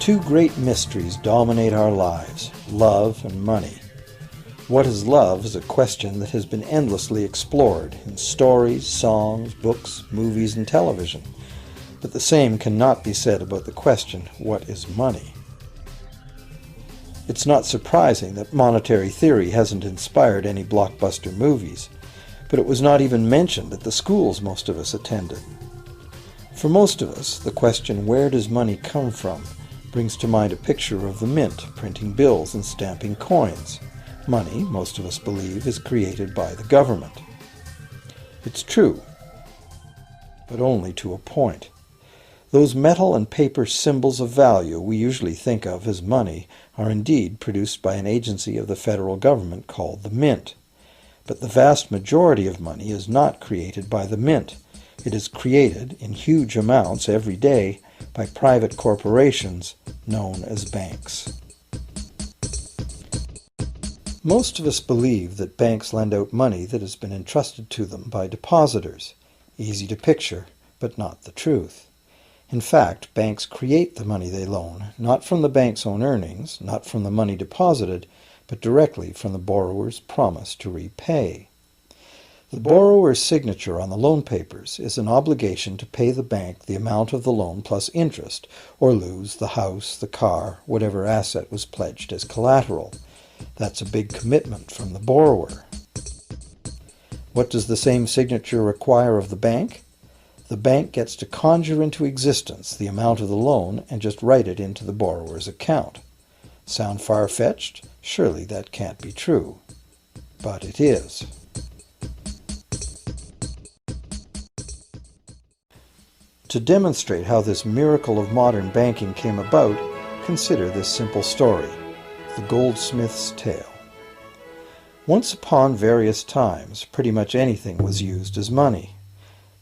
Two great mysteries dominate our lives, love and money. What is love is a question that has been endlessly explored in stories, songs, books, movies, and television. But the same cannot be said about the question, what is money? It's not surprising that monetary theory hasn't inspired any blockbuster movies, but it was not even mentioned at the schools most of us attended. For most of us, the question, where does money come from, brings to mind a picture of the mint printing bills and stamping coins. Money, most of us believe, is created by the government. It's true, but only to a point. Those metal and paper symbols of value we usually think of as money are indeed produced by an agency of the federal government called the Mint. But the vast majority of money is not created by the Mint. It is created in huge amounts every day by private corporations known as banks. Most of us believe that banks lend out money that has been entrusted to them by depositors. Easy to picture, but not the truth. In fact, banks create the money they loan, not from the bank's own earnings, not from the money deposited, but directly from the borrower's promise to repay. The borrower's signature on the loan papers is an obligation to pay the bank the amount of the loan plus interest, or lose the house, the car, whatever asset was pledged as collateral. That's a big commitment from the borrower. What does the same signature require of the bank? The bank gets to conjure into existence the amount of the loan and just write it into the borrower's account. Sound far-fetched? Surely that can't be true. But it is. To demonstrate how this miracle of modern banking came about, consider this simple story, the goldsmith's tale. Once upon various times, pretty much anything was used as money.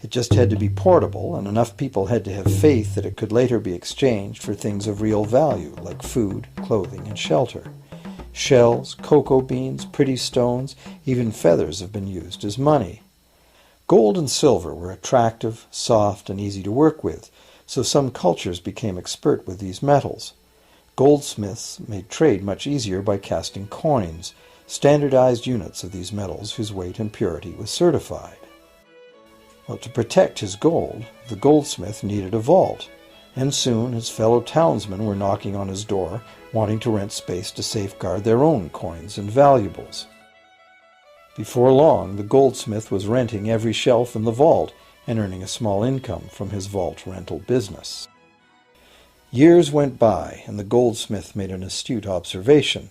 It just had to be portable, and enough people had to have faith that it could later be exchanged for things of real value, like food, clothing, and shelter. Shells, cocoa beans, pretty stones, even feathers have been used as money. Gold and silver were attractive, soft, and easy to work with, so some cultures became expert with these metals. Goldsmiths made trade much easier by casting coins, standardized units of these metals whose weight and purity was certified. Well, to protect his gold, the goldsmith needed a vault, and soon his fellow townsmen were knocking on his door, wanting to rent space to safeguard their own coins and valuables. Before long, the goldsmith was renting every shelf in the vault and earning a small income from his vault rental business. Years went by, and the goldsmith made an astute observation.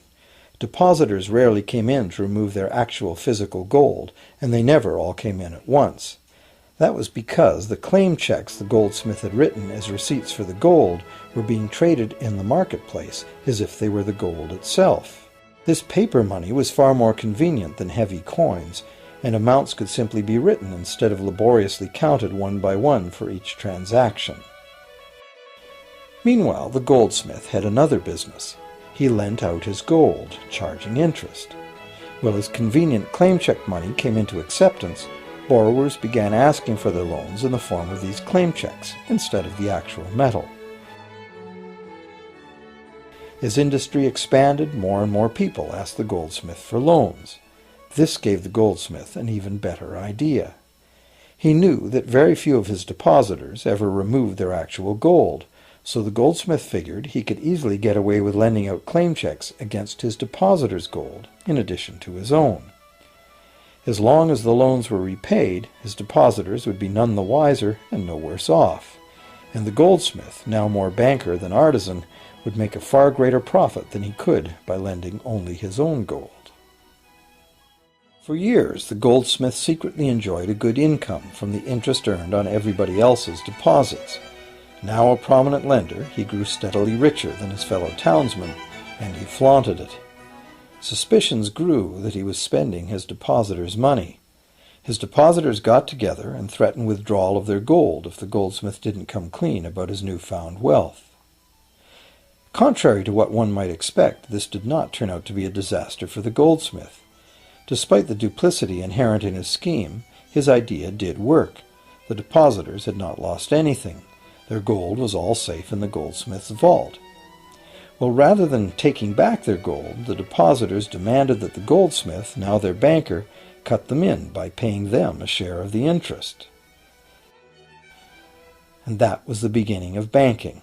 Depositors rarely came in to remove their actual physical gold, and they never all came in at once. That was because the claim checks the goldsmith had written as receipts for the gold were being traded in the marketplace as if they were the gold itself. This paper money was far more convenient than heavy coins, and amounts could simply be written instead of laboriously counted one by one for each transaction. Meanwhile, the goldsmith had another business. He lent out his gold, charging interest. Well, as convenient claim check money came into acceptance, borrowers began asking for their loans in the form of these claim checks instead of the actual metal. As industry expanded, more and more people asked the goldsmith for loans. This gave the goldsmith an even better idea. He knew that very few of his depositors ever removed their actual gold, so the goldsmith figured he could easily get away with lending out claim checks against his depositors' gold, in addition to his own. As long as the loans were repaid, his depositors would be none the wiser and no worse off, and the goldsmith, now more banker than artisan, would make a far greater profit than he could by lending only his own gold. For years, the goldsmith secretly enjoyed a good income from the interest earned on everybody else's deposits. Now a prominent lender, he grew steadily richer than his fellow townsmen, and he flaunted it. Suspicions grew that he was spending his depositors' money. His depositors got together and threatened withdrawal of their gold if the goldsmith didn't come clean about his newfound wealth. Contrary to what one might expect, this did not turn out to be a disaster for the goldsmith. Despite the duplicity inherent in his scheme, his idea did work. The depositors had not lost anything. Their gold was all safe in the goldsmith's vault. Well, rather than taking back their gold, the depositors demanded that the goldsmith, now their banker, cut them in by paying them a share of the interest. And that was the beginning of banking.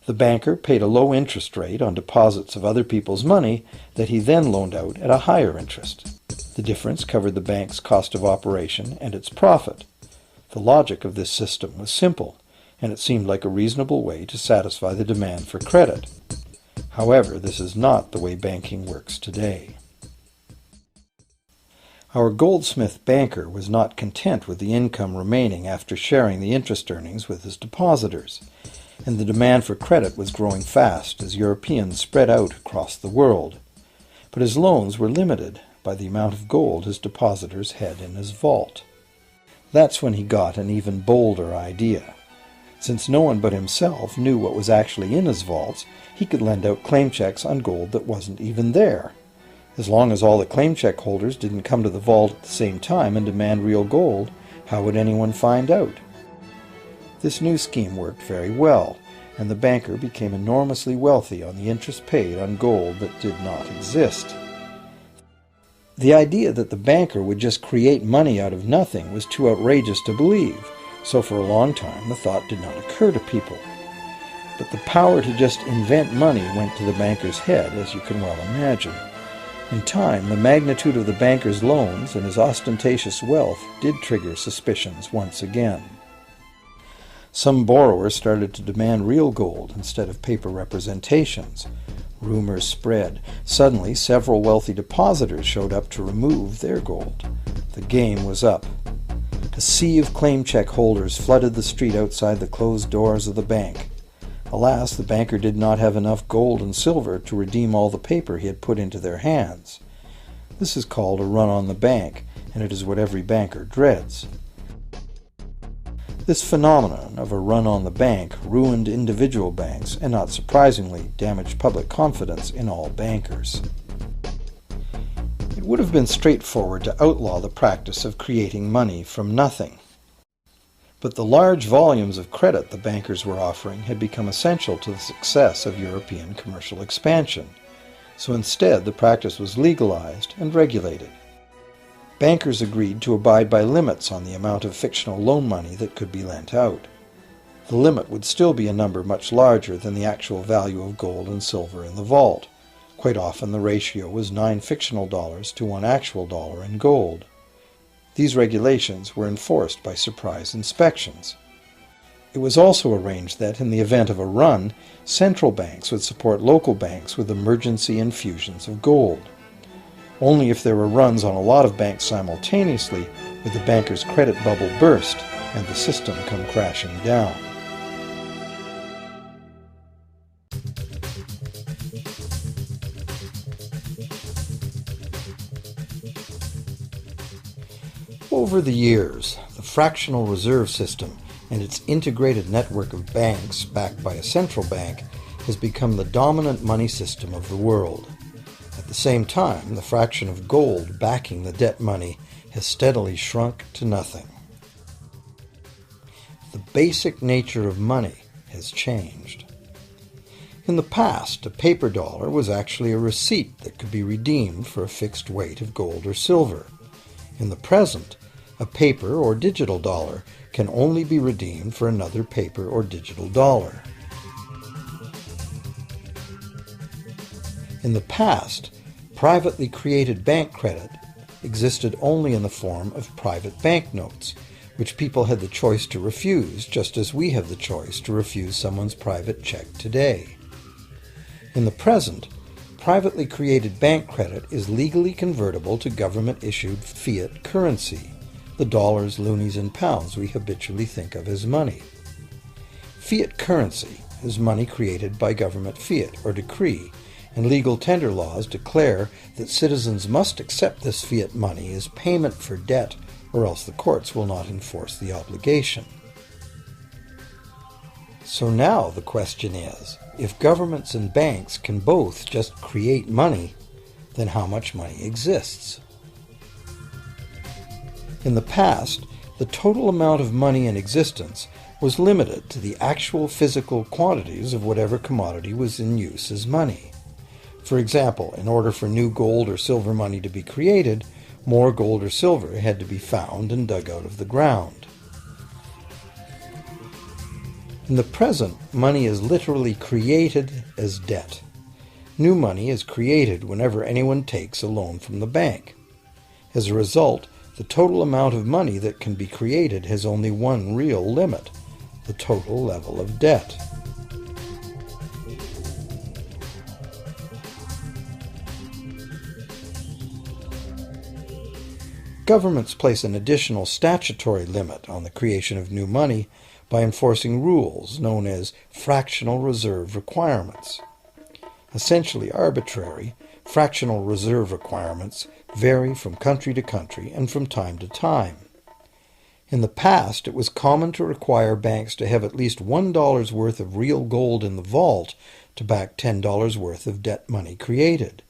The banker paid a low interest rate on deposits of other people's money that he then loaned out at a higher interest. The difference covered the bank's cost of operation and its profit. The logic of this system was simple, and it seemed like a reasonable way to satisfy the demand for credit. However, this is not the way banking works today. Our goldsmith banker was not content with the income remaining after sharing the interest earnings with his depositors, and the demand for credit was growing fast as Europeans spread out across the world. But his loans were limited by the amount of gold his depositors had in his vault. That's when he got an even bolder idea. Since no one but himself knew what was actually in his vaults, he could lend out claim checks on gold that wasn't even there. As long as all the claim check holders didn't come to the vault at the same time and demand real gold, how would anyone find out? This new scheme worked very well, and the banker became enormously wealthy on the interest paid on gold that did not exist. The idea that the banker would just create money out of nothing was too outrageous to believe, so for a long time the thought did not occur to people. But the power to just invent money went to the banker's head, as you can well imagine. In time, the magnitude of the banker's loans and his ostentatious wealth did trigger suspicions once again. Some borrowers started to demand real gold instead of paper representations. Rumors spread. Suddenly, several wealthy depositors showed up to remove their gold. The game was up. A sea of claim check holders flooded the street outside the closed doors of the bank. Alas, the banker did not have enough gold and silver to redeem all the paper he had put into their hands. This is called a run on the bank, and it is what every banker dreads. This phenomenon of a run on the bank ruined individual banks and, not surprisingly, damaged public confidence in all bankers. It would have been straightforward to outlaw the practice of creating money from nothing. But the large volumes of credit the bankers were offering had become essential to the success of European commercial expansion, so instead the practice was legalized and regulated. Bankers agreed to abide by limits on the amount of fictional loan money that could be lent out. The limit would still be a number much larger than the actual value of gold and silver in the vault. Quite often the ratio was 9 fictional dollars to 1 actual dollar in gold. These regulations were enforced by surprise inspections. It was also arranged that, in the event of a run, central banks would support local banks with emergency infusions of gold. Only if there were runs on a lot of banks simultaneously would the banker's credit bubble burst and the system come crashing down. Over the years, the fractional reserve system and its integrated network of banks backed by a central bank has become the dominant money system of the world. At the same time, the fraction of gold backing the debt money has steadily shrunk to nothing. The basic nature of money has changed. In the past, a paper dollar was actually a receipt that could be redeemed for a fixed weight of gold or silver. In the present, a paper or digital dollar can only be redeemed for another paper or digital dollar. In the past, privately created bank credit existed only in the form of private banknotes, which people had the choice to refuse, just as we have the choice to refuse someone's private check today. In the present, privately created bank credit is legally convertible to government-issued fiat currency, the dollars, loonies, and pounds we habitually think of as money. Fiat currency is money created by government fiat or decree, and legal tender laws declare that citizens must accept this fiat money as payment for debt, or else the courts will not enforce the obligation. So now the question is, if governments and banks can both just create money, then how much money exists? In the past, the total amount of money in existence was limited to the actual physical quantities of whatever commodity was in use as money. For example, in order for new gold or silver money to be created, more gold or silver had to be found and dug out of the ground. In the present, money is literally created as debt. New money is created whenever anyone takes a loan from the bank. As a result, the total amount of money that can be created has only one real limit: the total level of debt. Governments place an additional statutory limit on the creation of new money by enforcing rules known as fractional reserve requirements. Essentially arbitrary, fractional reserve requirements vary from country to country and from time to time. In the past, it was common to require banks to have at least $1 worth of real gold in the vault to back $10 worth of debt money created.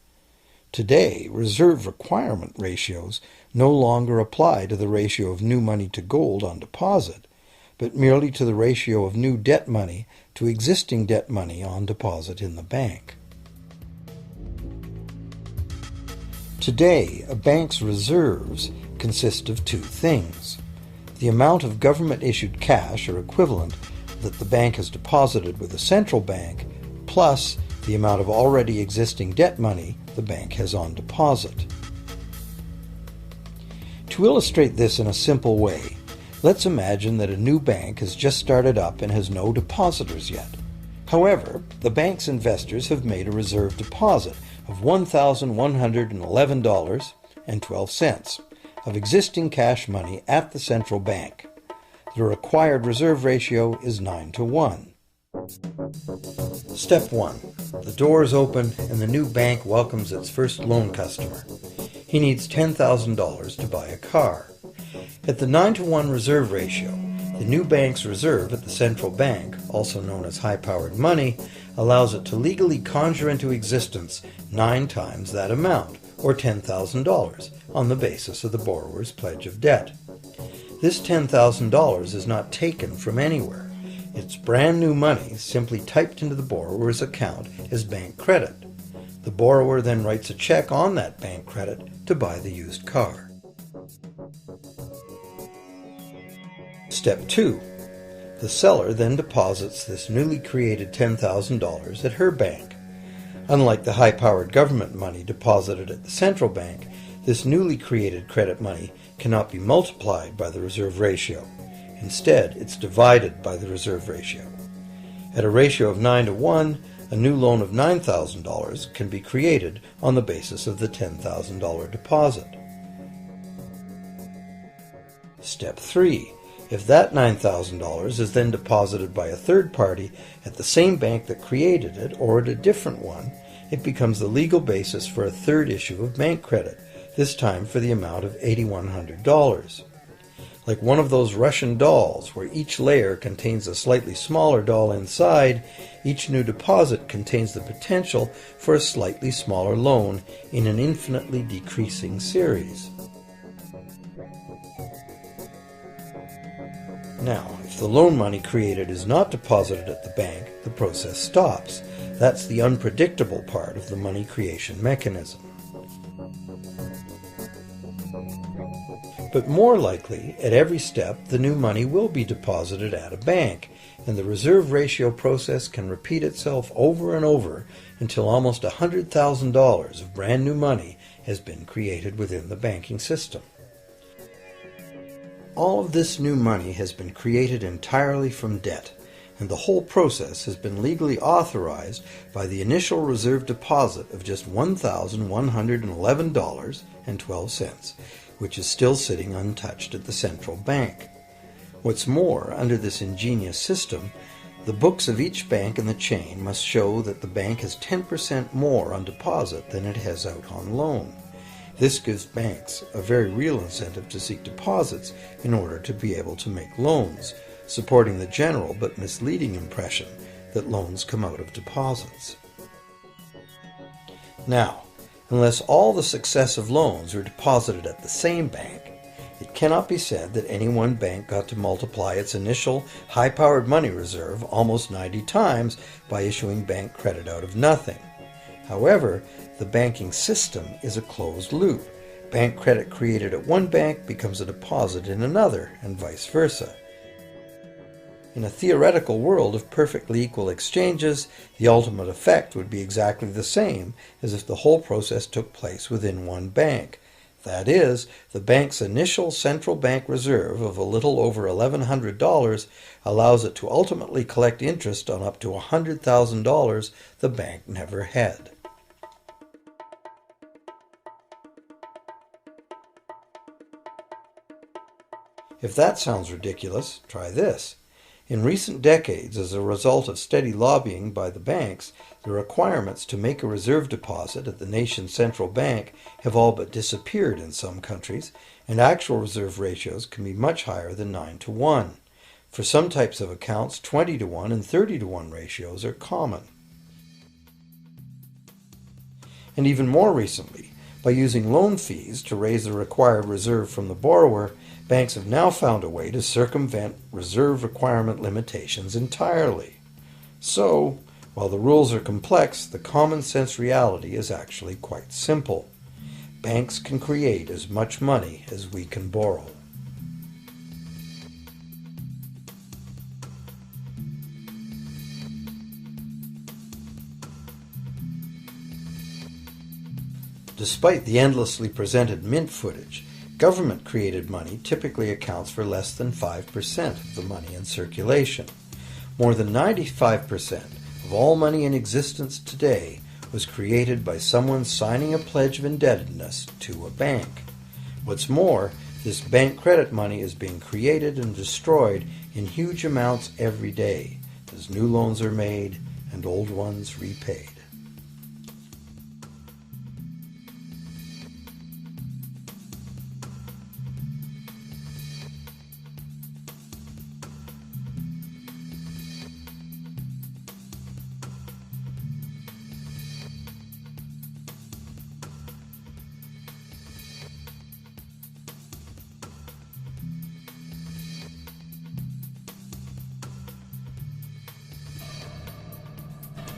Today, reserve requirement ratios no longer apply to the ratio of new money to gold on deposit, but merely to the ratio of new debt money to existing debt money on deposit in the bank. Today, a bank's reserves consist of two things: the amount of government-issued cash or equivalent that the bank has deposited with the central bank, plus the amount of already existing debt money the bank has on deposit. To illustrate this in a simple way, let's imagine that a new bank has just started up and has no depositors yet. However, the bank's investors have made a reserve deposit of $1,111.12 of existing cash money at the central bank. The required reserve ratio is 9-to-1. Step 1. The doors open and the new bank welcomes its first loan customer. He needs $10,000 to buy a car. At the 9-to-1 reserve ratio, the new bank's reserve at the central bank, also known as high-powered money, allows it to legally conjure into existence 9 times that amount, or $10,000, on the basis of the borrower's pledge of debt. This $10,000 is not taken from anywhere. It's brand new money simply typed into the borrower's account as bank credit. The borrower then writes a check on that bank credit to buy the used car. Step 2. The seller then deposits this newly created $10,000 at her bank. Unlike the high-powered government money deposited at the central bank, this newly created credit money cannot be multiplied by the reserve ratio. Instead, it's divided by the reserve ratio. At a ratio of 9-to-1, a new loan of $9,000 can be created on the basis of the $10,000 deposit. Step 3. If that $9,000 is then deposited by a third party at the same bank that created it or at a different one, it becomes the legal basis for a third issue of bank credit, this time for the amount of $8,100. Like one of those Russian dolls where each layer contains a slightly smaller doll inside, each new deposit contains the potential for a slightly smaller loan in an infinitely decreasing series. Now, if the loan money created is not deposited at the bank, the process stops. That's the unpredictable part of the money creation mechanism. But more likely, at every step, the new money will be deposited at a bank, and the reserve ratio process can repeat itself over and over until almost $100,000 of brand new money has been created within the banking system. All of this new money has been created entirely from debt, and the whole process has been legally authorized by the initial reserve deposit of just $1,111.12, which is still sitting untouched at the central bank. What's more, under this ingenious system, the books of each bank in the chain must show that the bank has 10% more on deposit than it has out on loan. This gives banks a very real incentive to seek deposits in order to be able to make loans, supporting the general but misleading impression that loans come out of deposits. Now, unless all the successive loans are deposited at the same bank, It cannot be said that any one bank got to multiply its initial high-powered money reserve almost 90 times by issuing bank credit out of nothing. However, the banking system is a closed loop. Bank credit created at one bank becomes a deposit in another, and vice versa. In a theoretical world of perfectly equal exchanges, the ultimate effect would be exactly the same as if the whole process took place within one bank. That is, the bank's initial central bank reserve of a little over $1,100 allows it to ultimately collect interest on up to $100,000 the bank never had. If that sounds ridiculous, try this. In recent decades, as a result of steady lobbying by the banks, the requirements to make a reserve deposit at the nation's central bank have all but disappeared in some countries, and actual reserve ratios can be much higher than 9-to-1. For some types of accounts, 20-to-1 and 30-to-1 ratios are common. And even more recently, by using loan fees to raise the required reserve from the borrower, banks have now found a way to circumvent reserve requirement limitations entirely. So, while the rules are complex, the common sense reality is actually quite simple. Banks can create as much money as we can borrow. Despite the endlessly presented mint footage, government-created money typically accounts for less than 5% of the money in circulation. More than 95% of all money in existence today was created by someone signing a pledge of indebtedness to a bank. What's more, this bank credit money is being created and destroyed in huge amounts every day, as new loans are made and old ones repaid.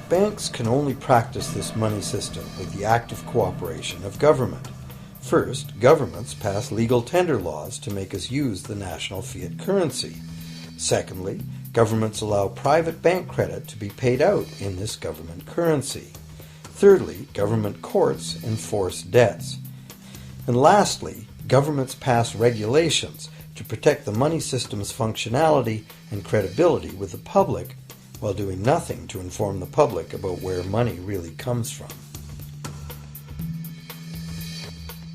Banks can only practice this money system with the active cooperation of government. First, governments pass legal tender laws to make us use the national fiat currency. Secondly, governments allow private bank credit to be paid out in this government currency. Thirdly, government courts enforce debts. And lastly, governments pass regulations to protect the money system's functionality and credibility with the public, while doing nothing to inform the public about where money really comes from.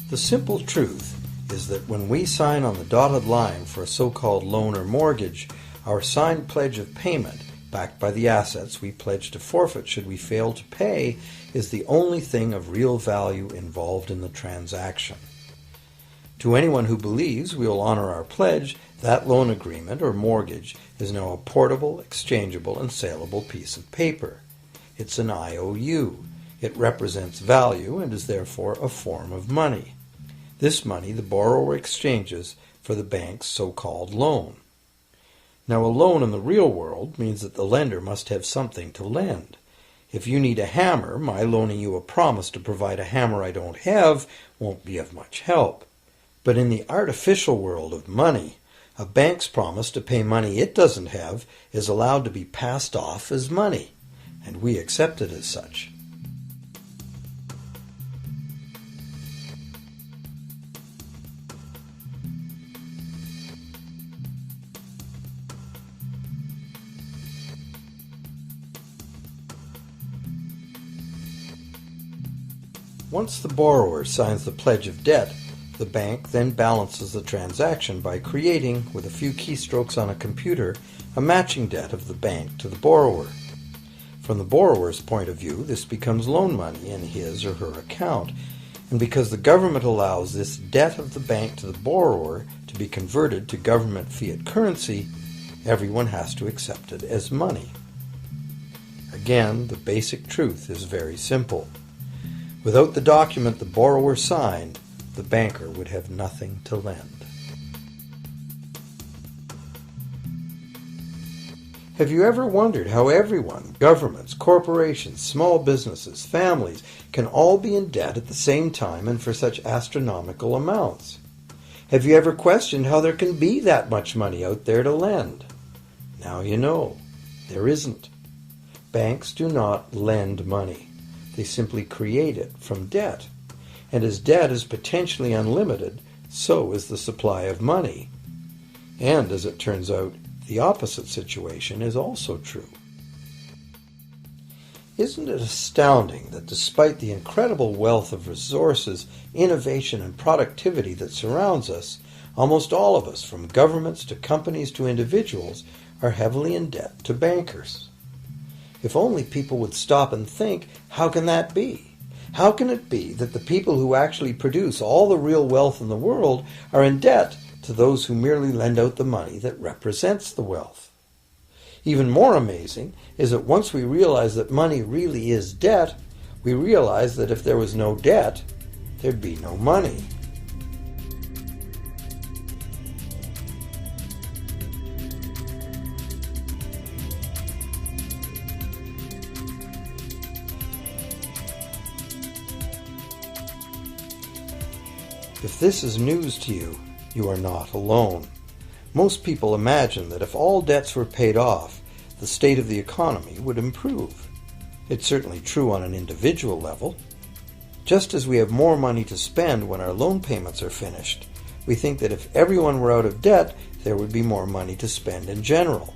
The simple truth is that when we sign on the dotted line for a so-called loan or mortgage, our signed pledge of payment, backed by the assets we pledge to forfeit should we fail to pay, is the only thing of real value involved in the transaction. To anyone who believes we will honor our pledge, that loan agreement or mortgage is now a portable, exchangeable, and saleable piece of paper. It's an IOU. It represents value and is therefore a form of money. This money the borrower exchanges for the bank's so-called loan. Now, a loan in the real world means that the lender must have something to lend. If you need a hammer, my loaning you a promise to provide a hammer I don't have won't be of much help. But in the artificial world of money, a bank's promise to pay money it doesn't have is allowed to be passed off as money, and we accept it as such. Once the borrower signs the pledge of debt, the bank then balances the transaction by creating, with a few keystrokes on a computer, a matching debt of the bank to the borrower. From the borrower's point of view, this becomes loan money in his or her account, and because the government allows this debt of the bank to the borrower to be converted to government fiat currency, everyone has to accept it as money. Again, the basic truth is very simple. Without the document the borrower signed, the banker would have nothing to lend. Have you ever wondered how everyone, governments, corporations, small businesses, families, can all be in debt at the same time and for such astronomical amounts? Have you ever questioned how there can be that much money out there to lend? Now you know. There isn't. Banks do not lend money. They simply create it from debt. And as debt is potentially unlimited, so is the supply of money. And as it turns out, the opposite situation is also true. Isn't it astounding that despite the incredible wealth of resources, innovation, and productivity that surrounds us, almost all of us, from governments to companies to individuals, are heavily in debt to bankers? If only people would stop and think, how can that be? How can it be that the people who actually produce all the real wealth in the world are in debt to those who merely lend out the money that represents the wealth? Even more amazing is that once we realize that money really is debt, we realize that if there was no debt, there'd be no money. If this is news to you, you are not alone. Most people imagine that if all debts were paid off, the state of the economy would improve. It's certainly true on an individual level. Just as we have more money to spend when our loan payments are finished, we think that if everyone were out of debt, there would be more money to spend in general.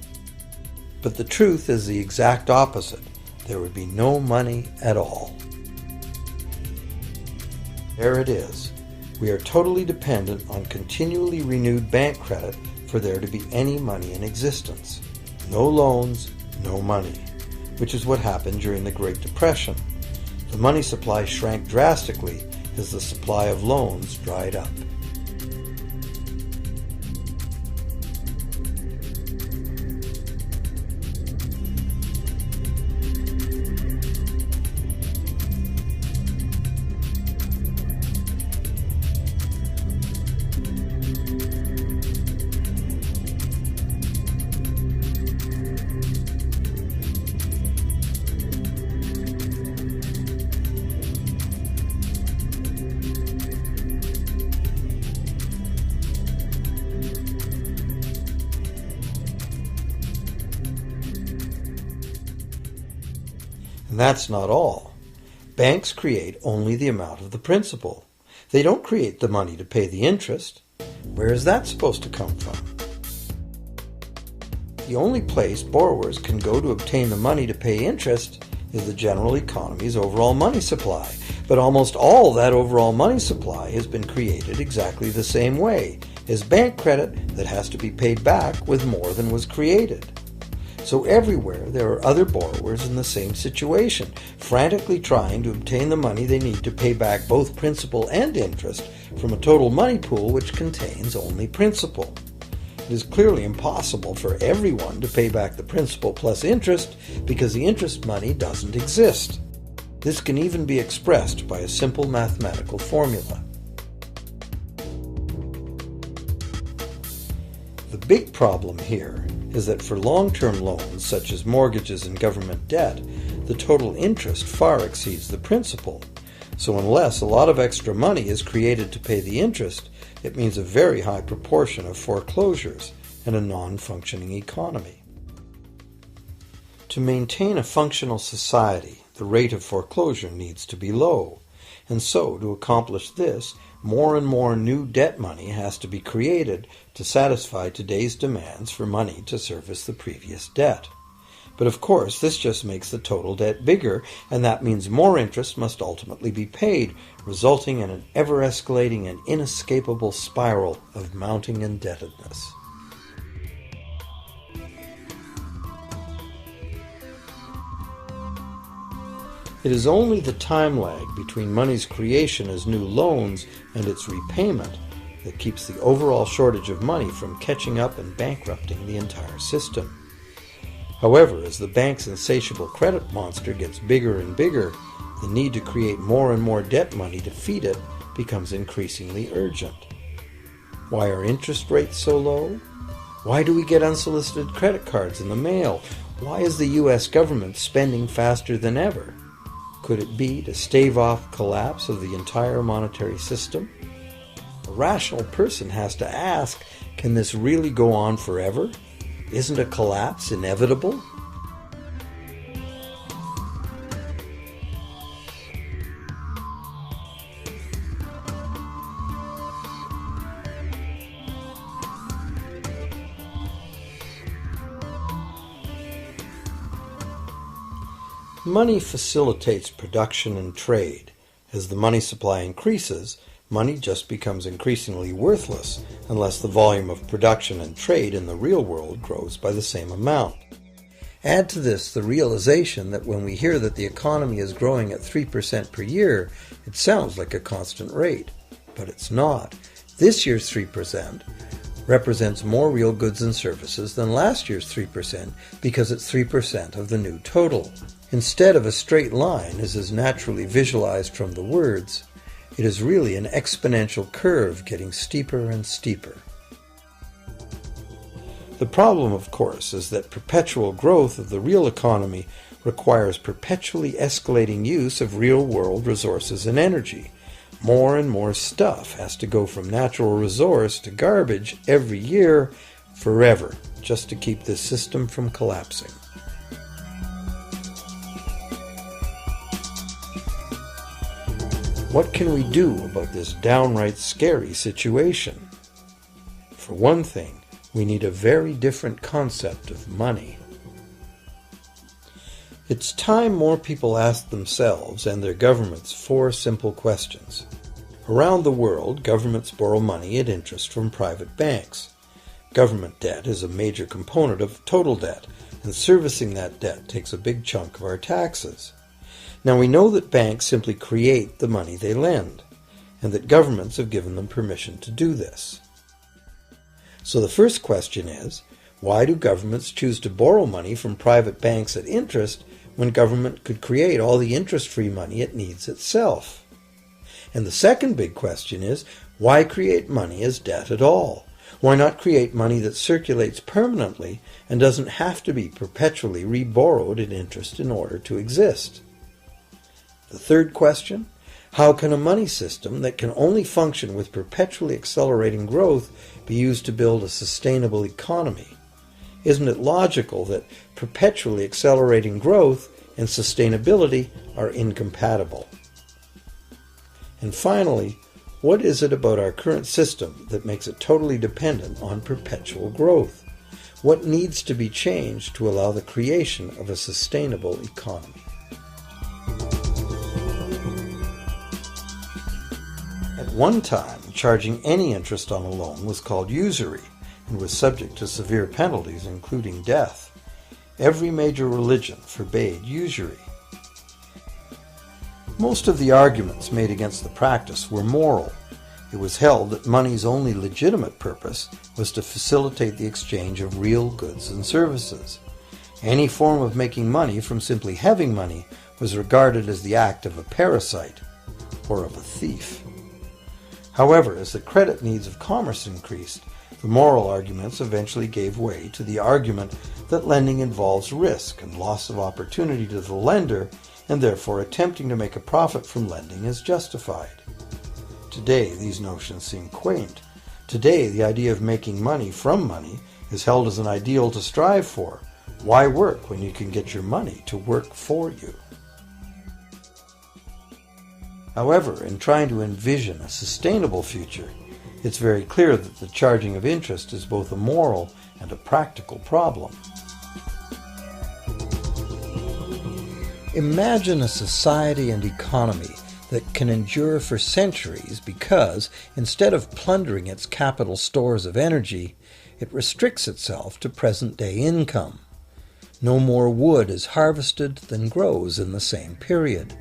But the truth is the exact opposite. There would be no money at all. There it is. We are totally dependent on continually renewed bank credit for there to be any money in existence. No loans, no money, which is what happened during the Great Depression. The money supply shrank drastically as the supply of loans dried up. And that's not all. Banks create only the amount of the principal. They don't create the money to pay the interest. Where is that supposed to come from? The only place borrowers can go to obtain the money to pay interest is the general economy's overall money supply. But almost all that overall money supply has been created exactly the same way, as bank credit that has to be paid back with more than was created. So everywhere there are other borrowers in the same situation, frantically trying to obtain the money they need to pay back both principal and interest from a total money pool which contains only principal. It is clearly impossible for everyone to pay back the principal plus interest because the interest money doesn't exist. This can even be expressed by a simple mathematical formula. The big problem here is that for long-term loans, such as mortgages and government debt, the total interest far exceeds the principal. So unless a lot of extra money is created to pay the interest, it means a very high proportion of foreclosures and a non-functioning economy. To maintain a functional society, the rate of foreclosure needs to be low. And so, to accomplish this, more and more new debt money has to be created to satisfy today's demands for money to service the previous debt. But of course, this just makes the total debt bigger, and that means more interest must ultimately be paid, resulting in an ever-escalating and inescapable spiral of mounting indebtedness. It is only the time lag between money's creation as new loans and its repayment that keeps the overall shortage of money from catching up and bankrupting the entire system. However, as the bank's insatiable credit monster gets bigger and bigger, the need to create more and more debt money to feed it becomes increasingly urgent. Why are interest rates so low? Why do we get unsolicited credit cards in the mail? Why is the U.S. government spending faster than ever? Could it be to stave off collapse of the entire monetary system? A rational person has to ask, can this really go on forever? Isn't a collapse inevitable? Money facilitates production and trade. As the money supply increases, money just becomes increasingly worthless unless the volume of production and trade in the real world grows by the same amount. Add to this the realization that when we hear that the economy is growing at 3% per year, it sounds like a constant rate, but it's not. This year's 3% represents more real goods and services than last year's 3% because it's 3% of the new total. Instead of a straight line, as is naturally visualized from the words, it is really an exponential curve getting steeper and steeper. The problem, of course, is that perpetual growth of the real economy requires perpetually escalating use of real-world resources and energy. More and more stuff has to go from natural resource to garbage every year, forever, just to keep this system from collapsing. What can we do about this downright scary situation? For one thing, we need a very different concept of money. It's time more people asked themselves and their governments 4 simple questions. Around the world, governments borrow money at interest from private banks. Government debt is a major component of total debt, and servicing that debt takes a big chunk of our taxes. Now we know that banks simply create the money they lend, and that governments have given them permission to do this. So the first question is, why do governments choose to borrow money from private banks at interest when government could create all the interest-free money it needs itself? And the second big question is, why create money as debt at all? Why not create money that circulates permanently and doesn't have to be perpetually reborrowed at interest in order to exist? The third question, how can a money system that can only function with perpetually accelerating growth be used to build a sustainable economy? Isn't it logical that perpetually accelerating growth and sustainability are incompatible? And finally, what is it about our current system that makes it totally dependent on perpetual growth? What needs to be changed to allow the creation of a sustainable economy? At one time, charging any interest on a loan was called usury and was subject to severe penalties, including death. Every major religion forbade usury. Most of the arguments made against the practice were moral. It was held that money's only legitimate purpose was to facilitate the exchange of real goods and services. Any form of making money from simply having money was regarded as the act of a parasite or of a thief. However, as the credit needs of commerce increased, the moral arguments eventually gave way to the argument that lending involves risk and loss of opportunity to the lender, and therefore attempting to make a profit from lending is justified. Today, these notions seem quaint. Today, the idea of making money from money is held as an ideal to strive for. Why work when you can get your money to work for you? However, in trying to envision a sustainable future, it's very clear that the charging of interest is both a moral and a practical problem. Imagine a society and economy that can endure for centuries because, instead of plundering its capital stores of energy, it restricts itself to present-day income. No more wood is harvested than grows in the same period.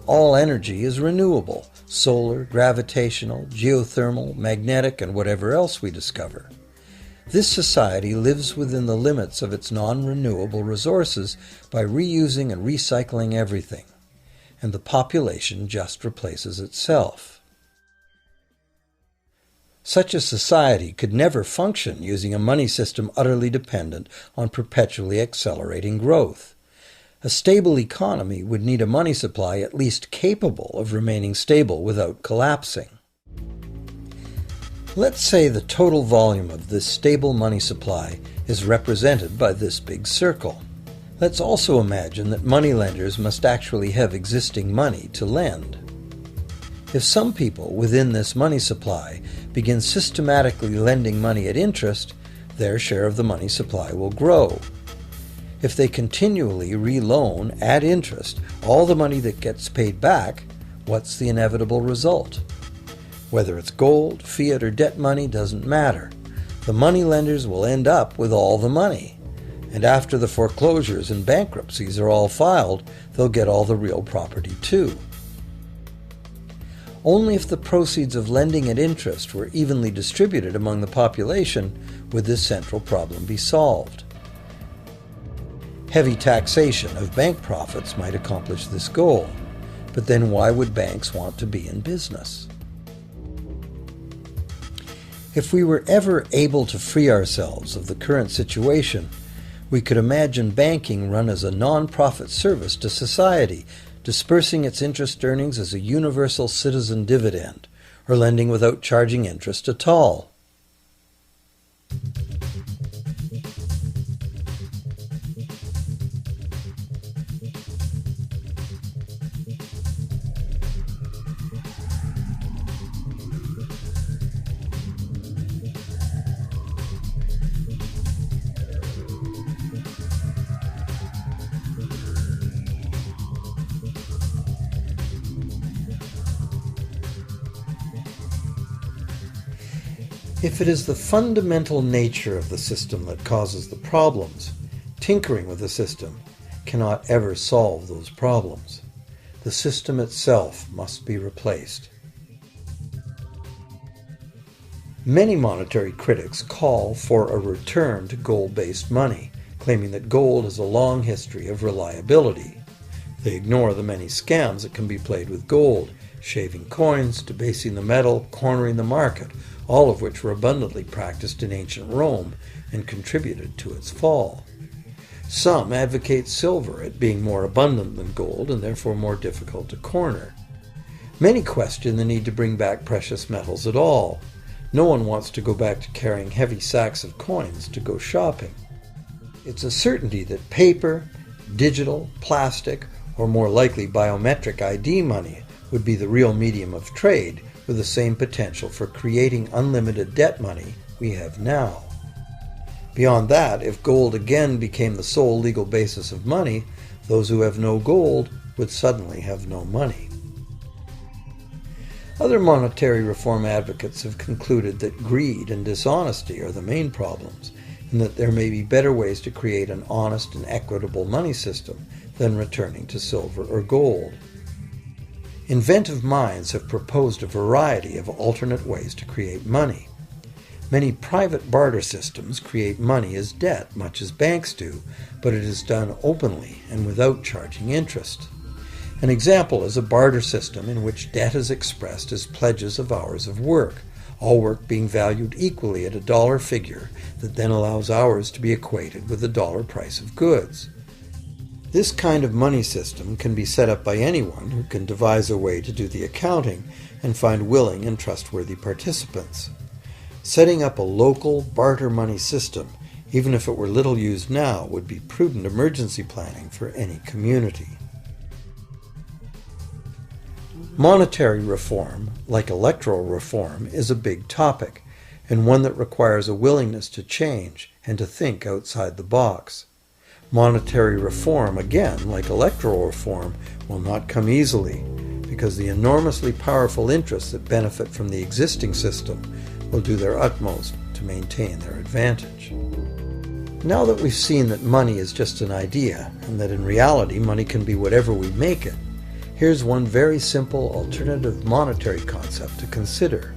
All energy is renewable, solar, gravitational, geothermal, magnetic, and whatever else we discover. This society lives within the limits of its non-renewable resources by reusing and recycling everything, and the population just replaces itself. Such a society could never function using a money system utterly dependent on perpetually accelerating growth. A stable economy would need a money supply at least capable of remaining stable without collapsing. Let's say the total volume of this stable money supply is represented by this big circle. Let's also imagine that moneylenders must actually have existing money to lend. If some people within this money supply begin systematically lending money at interest, their share of the money supply will grow. If they continually reloan at interest all the money that gets paid back, what's the inevitable result? Whether it's gold, fiat, or debt money doesn't matter. The moneylenders will end up with all the money. And after the foreclosures and bankruptcies are all filed, they'll get all the real property too. Only if the proceeds of lending at interest were evenly distributed among the population would this central problem be solved. Heavy taxation of bank profits might accomplish this goal, but then why would banks want to be in business? If we were ever able to free ourselves of the current situation, we could imagine banking run as a non-profit service to society, dispersing its interest earnings as a universal citizen dividend, or lending without charging interest at all. If it is the fundamental nature of the system that causes the problems, tinkering with the system cannot ever solve those problems. The system itself must be replaced. Many monetary critics call for a return to gold-based money, claiming that gold has a long history of reliability. They ignore the many scams that can be played with gold, shaving coins, debasing the metal, cornering the market, all of which were abundantly practiced in ancient Rome and contributed to its fall. Some advocate silver, it being more abundant than gold and therefore more difficult to corner. Many question the need to bring back precious metals at all. No one wants to go back to carrying heavy sacks of coins to go shopping. It's a certainty that paper, digital, plastic, or more likely biometric ID money would be the real medium of trade, with the same potential for creating unlimited debt money we have now. Beyond that, if gold again became the sole legal basis of money, those who have no gold would suddenly have no money. Other monetary reform advocates have concluded that greed and dishonesty are the main problems, and that there may be better ways to create an honest and equitable money system than returning to silver or gold. Inventive minds have proposed a variety of alternate ways to create money. Many private barter systems create money as debt, much as banks do, but it is done openly and without charging interest. An example is a barter system in which debt is expressed as pledges of hours of work, all work being valued equally at a dollar figure that then allows hours to be equated with the dollar price of goods. This kind of money system can be set up by anyone who can devise a way to do the accounting and find willing and trustworthy participants. Setting up a local barter money system, even if it were little used now, would be prudent emergency planning for any community. Monetary reform, like electoral reform, is a big topic, and one that requires a willingness to change and to think outside the box. Monetary reform, again, like electoral reform, will not come easily, because the enormously powerful interests that benefit from the existing system will do their utmost to maintain their advantage. Now that we've seen that money is just an idea, and that in reality money can be whatever we make it, here's one very simple alternative monetary concept to consider.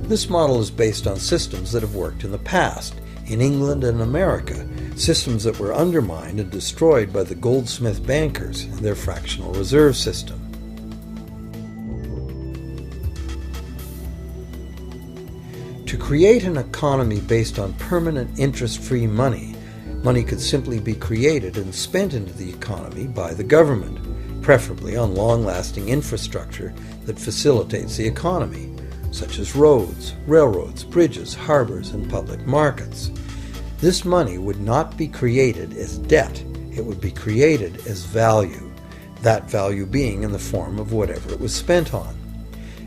This model is based on systems that have worked in the past, in England and America, systems that were undermined and destroyed by the goldsmith bankers and their fractional reserve system. create an economy based on permanent interest-free money, money could simply be created and spent into the economy by the government, preferably on long-lasting infrastructure that facilitates the economy, such as roads, railroads, bridges, harbors, and public markets. This money would not be created as debt, it would be created as value, that value being in the form of whatever it was spent on.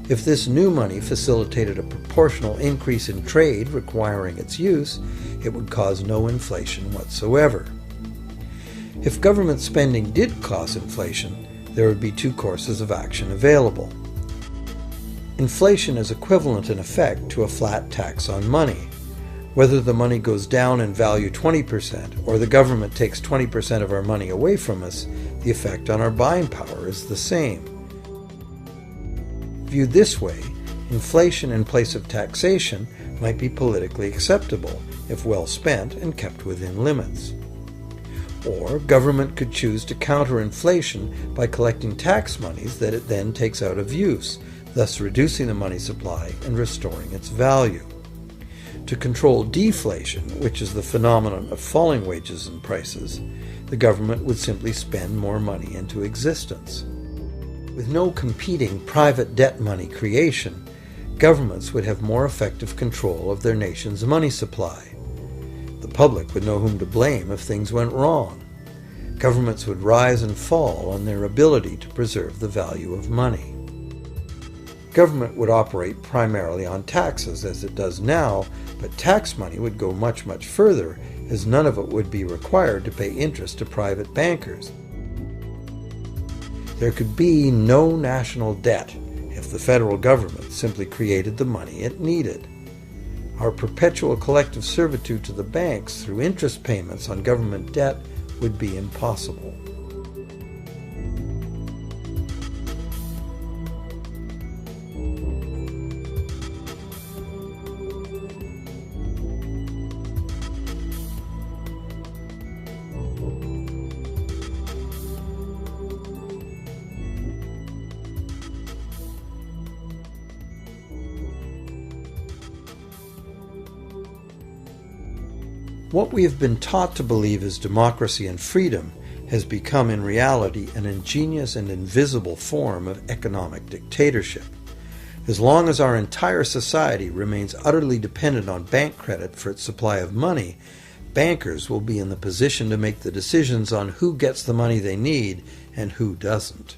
If this new money facilitated a proportional increase in trade requiring its use, it would cause no inflation whatsoever. If government spending did cause inflation, there would be two courses of action available. Inflation is equivalent in effect to a flat tax on money. Whether the money goes down in value 20% or the government takes 20% of our money away from us, the effect on our buying power is the same. Viewed this way, inflation in place of taxation might be politically acceptable if well spent and kept within limits. Or government could choose to counter inflation by collecting tax monies that it then takes out of use, thus reducing the money supply and restoring its value. To control deflation, which is the phenomenon of falling wages and prices, the government would simply spend more money into existence. With no competing private debt money creation, governments would have more effective control of their nation's money supply. The public would know whom to blame if things went wrong. Governments would rise and fall on their ability to preserve the value of money. Government would operate primarily on taxes, as it does now, but tax money would go much, much further, as none of it would be required to pay interest to private bankers. There could be no national debt if the federal government simply created the money it needed. Our perpetual collective servitude to the banks through interest payments on government debt would be impossible. What we have been taught to believe is democracy and freedom has become in reality an ingenious and invisible form of economic dictatorship. As long as our entire society remains utterly dependent on bank credit for its supply of money, bankers will be in the position to make the decisions on who gets the money they need and who doesn't.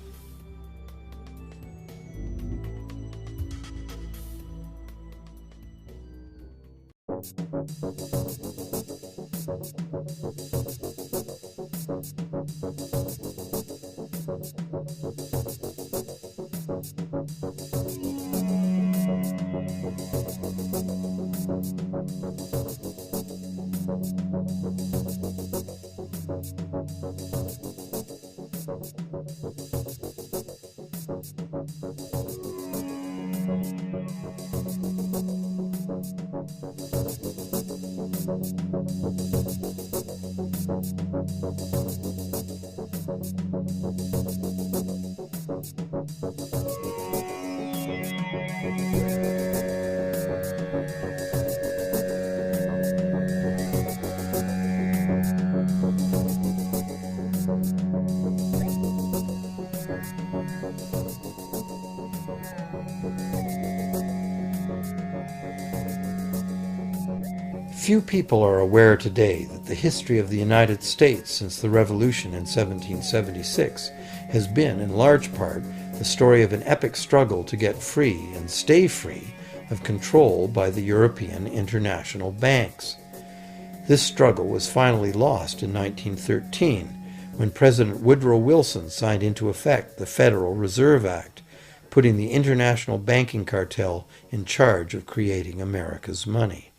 Few people are aware today that the history of the United States since the Revolution in 1776 has been, in large part, the story of an epic struggle to get free and stay free of control by the European international banks. This struggle was finally lost in 1913 when President Woodrow Wilson signed into effect the Federal Reserve Act, putting the international banking cartel in charge of creating America's money.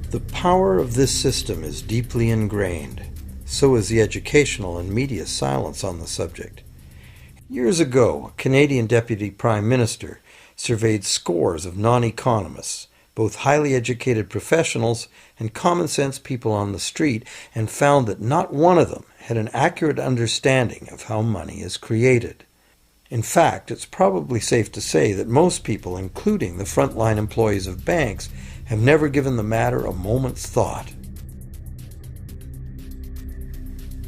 The power of this system is deeply ingrained. So is the educational and media silence on the subject. Years ago, a Canadian Deputy Prime Minister surveyed scores of non-economists, both highly educated professionals and common-sense people on the street, and found that not one of them had an accurate understanding of how money is created. In fact, it's probably safe to say that most people, including the frontline employees of banks, have never given the matter a moment's thought.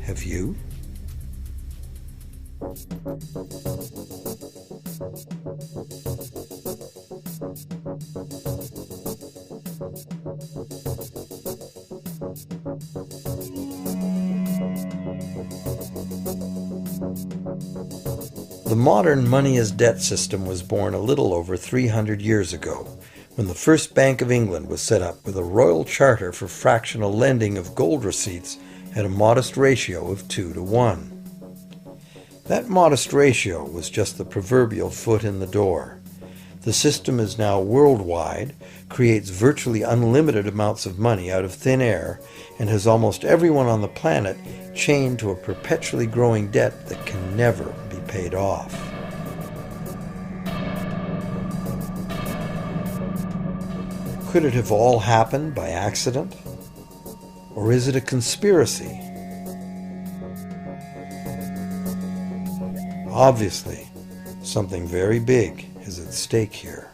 Have you? The modern money-as-debt system was born a little over 300 years ago, when the first Bank of England was set up with a royal charter for fractional lending of gold receipts at a modest ratio of 2 to 1. That modest ratio was just the proverbial foot in the door. The system is now worldwide, creates virtually unlimited amounts of money out of thin air, and has almost everyone on the planet chained to a perpetually growing debt that can never be paid off. Could it have all happened by accident? Or is it a conspiracy? Obviously, something very big is at stake here.